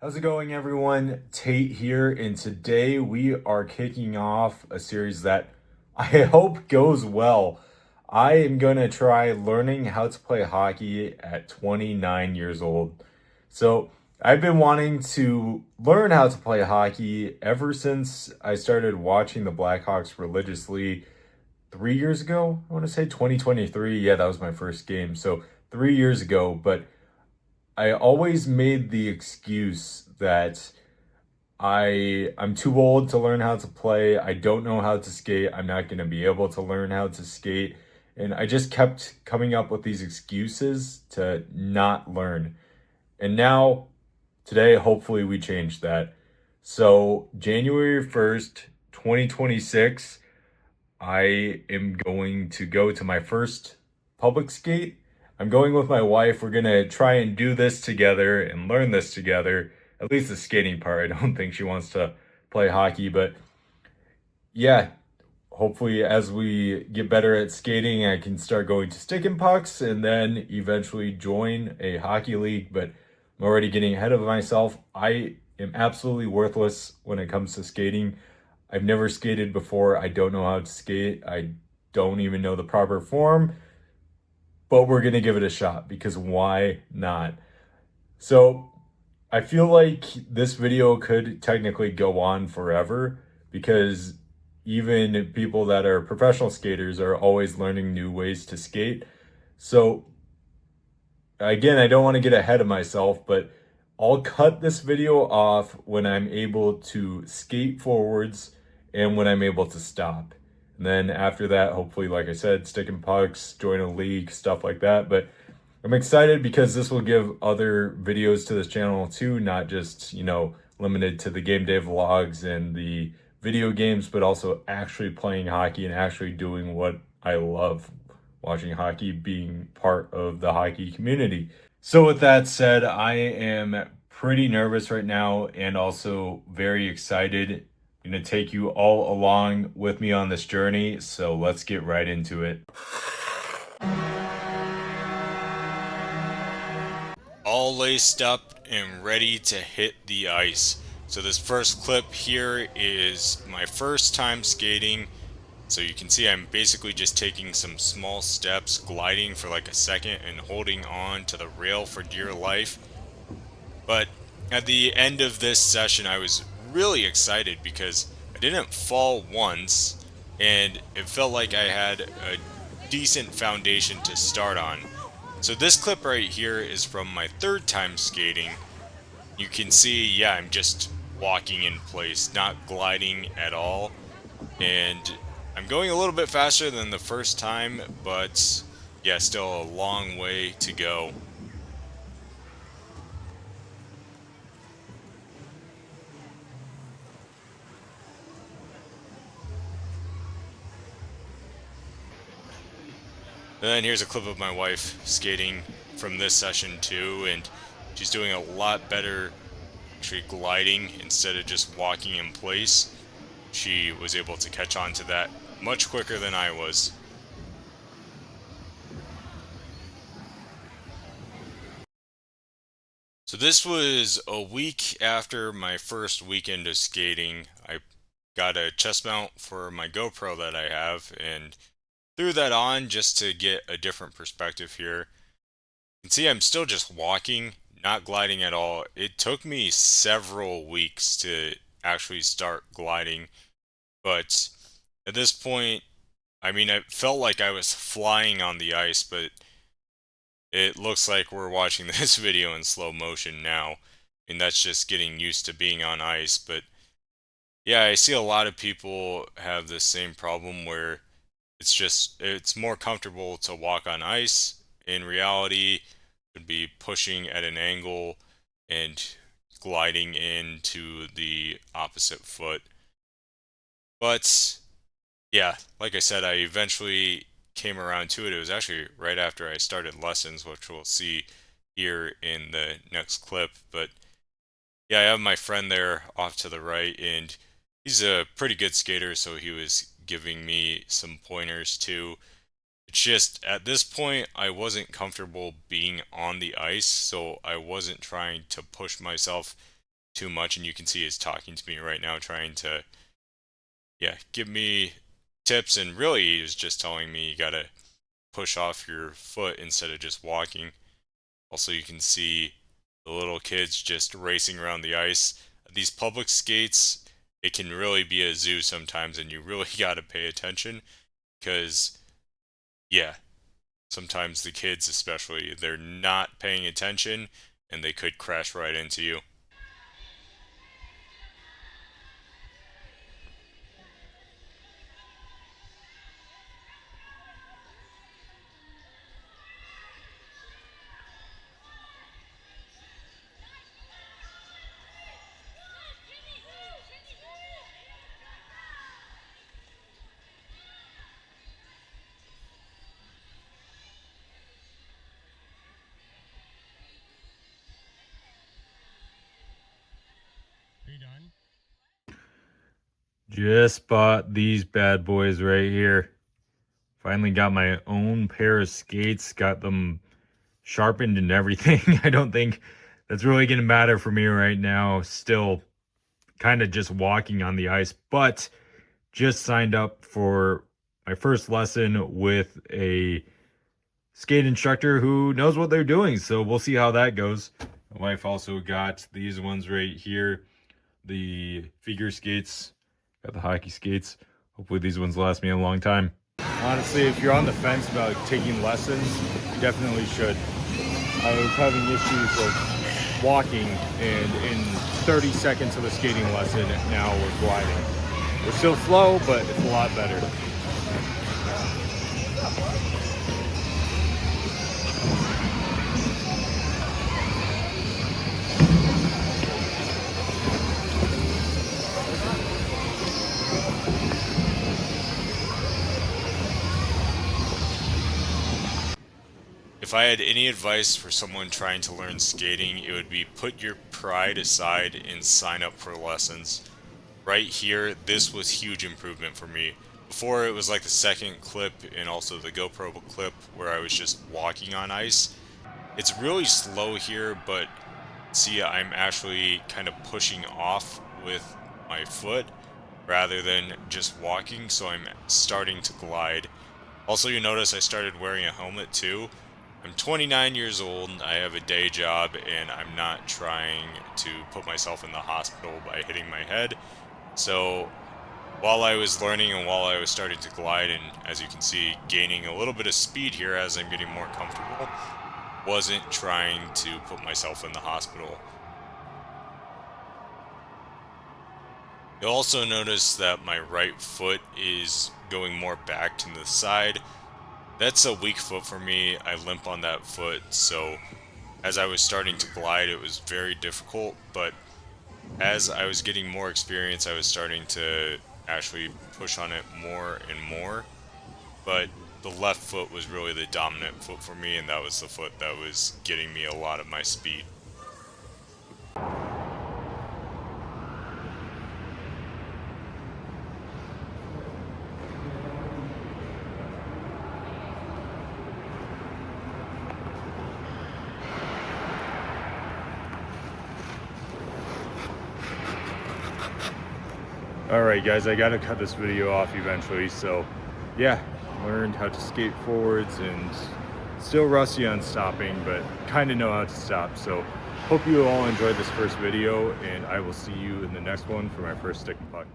How's it going, everyone? Tate here, and today we are kicking off a series that I hope goes well. I am going to try learning how to play hockey at 29 years old. So, I've been wanting to learn how to play hockey ever since I started watching the Blackhawks religiously 3 years ago. I want to say 2023. Yeah, that was my first game. So, 3 years ago, but I always made the excuse that I'm too old to learn how to play. I don't know how to skate. I'm not going to be able to learn how to skate. And I just kept coming up with these excuses to not learn. And now, today, hopefully, we change that. So, January 1st, 2026, I am going to go to my first public skate. I'm going with my wife. We're going to try and do this together and learn this together. At least the skating part. I don't think she wants to play hockey, but yeah, hopefully as we get better at skating, I can start going to stick and pucks and then eventually join a hockey league, but I'm already getting ahead of myself. I am absolutely worthless when it comes to skating. I've never skated before. I don't know how to skate. I don't even know the proper form, but we're going to give it a shot because why not? So, I feel like this video could technically go on forever because even people that are professional skaters are always learning new ways to skate. So, again, I don't want to get ahead of myself, but I'll cut this video off when I'm able to skate forwards and when I'm able to stop. And then after that, hopefully, like I said, stick and pucks, join a league, stuff like that. But I'm excited because this will give other videos to this channel too, not just, limited to the game day vlogs and the video games, but also actually playing hockey and actually doing what I love, watching hockey, being part of the hockey community. So, with that said, I am pretty nervous right now and also very excited. I'm going to take you all along with me on this journey. So, let's get right into it. All laced up and ready to hit the ice. So this first clip here is my first time skating. So you can see I'm basically just taking some small steps, gliding for like a second and holding on to the rail for dear life. But at the end of this session, I was really excited because I didn't fall once and it felt like I had a decent foundation to start on. So this clip right here is from my third time skating. You can see, yeah, I'm just walking in place, not gliding at all. And I'm going a little bit faster than the first time, but yeah, still a long way to go. And then here's a clip of my wife skating from this session too, and she's doing a lot better actually gliding instead of just walking in place. She was able to catch on to that much quicker than I was. So this was a week after my first weekend of skating. I got a chest mount for my GoPro that I have and threw that on just to get a different perspective here. You can see I'm still just walking, not gliding at all. It took me several weeks to actually start gliding, but at this point, I mean, I felt like I was flying on the ice, but it looks like we're watching this video in slow motion now. And that's just getting used to being on ice. But yeah, I see a lot of people have the same problem where it's more comfortable to walk on ice. In reality, would be pushing at an angle and gliding into the opposite foot. But yeah, like I said, I eventually came around to it. It was actually right after I started lessons, which we'll see here in the next clip. But yeah, I have my friend there off to the right, and he's a pretty good skater, so he was giving me some pointers too. It's just at this point, I wasn't comfortable being on the ice, so I wasn't trying to push myself too much, and you can see he's talking to me right now, trying to, yeah, give me tips. And really, he was just telling me you gotta push off your foot instead of just walking. Also, you can see the little kids just racing around the ice. These public skates, it can really be a zoo sometimes, and you really got to pay attention because, yeah, sometimes the kids, especially, they're not paying attention and they could crash right into you. Are you done? Just bought these bad boys right here. Finally got my own pair of skates, got them sharpened and everything. I don't think that's really going to matter for me right now. Still kind of just walking on the ice, but just signed up for my first lesson with a skate instructor who knows what they're doing. So we'll see how that goes. My wife also got these ones right here, the figure skates, got the hockey skates. Hopefully these ones last me a long time. Honestly, if you're on the fence about taking lessons, you definitely should. I was having issues of walking, and in 30 seconds of a skating lesson, now we're gliding. We're still slow, but it's a lot better. If I had any advice for someone trying to learn skating, it would be put your pride aside and sign up for lessons. Right here, this was huge improvement for me. Before, it was like the second clip and also the GoPro clip where I was just walking on ice. It's really slow here, but see, I'm actually kind of pushing off with my foot rather than just walking, so I'm starting to glide. Also, you notice I started wearing a helmet too. I'm 29 years old, I have a day job, and I'm not trying to put myself in the hospital by hitting my head. So while I was learning and while I was starting to glide, and as you can see, gaining a little bit of speed here as I'm getting more comfortable, wasn't trying to put myself in the hospital. You'll also notice that my right foot is going more back to the side. That's a weak foot for me. I limp on that foot, so as I was starting to glide, it was very difficult, but as I was getting more experience, I was starting to actually push on it more and more. But the left foot was really the dominant foot for me, and that was the foot that was getting me a lot of my speed. Alright guys, I gotta cut this video off eventually, so yeah, learned how to skate forwards and still rusty on stopping, but kind of know how to stop. So hope you all enjoyed this first video, and I will see you in the next one for my first stick and puck.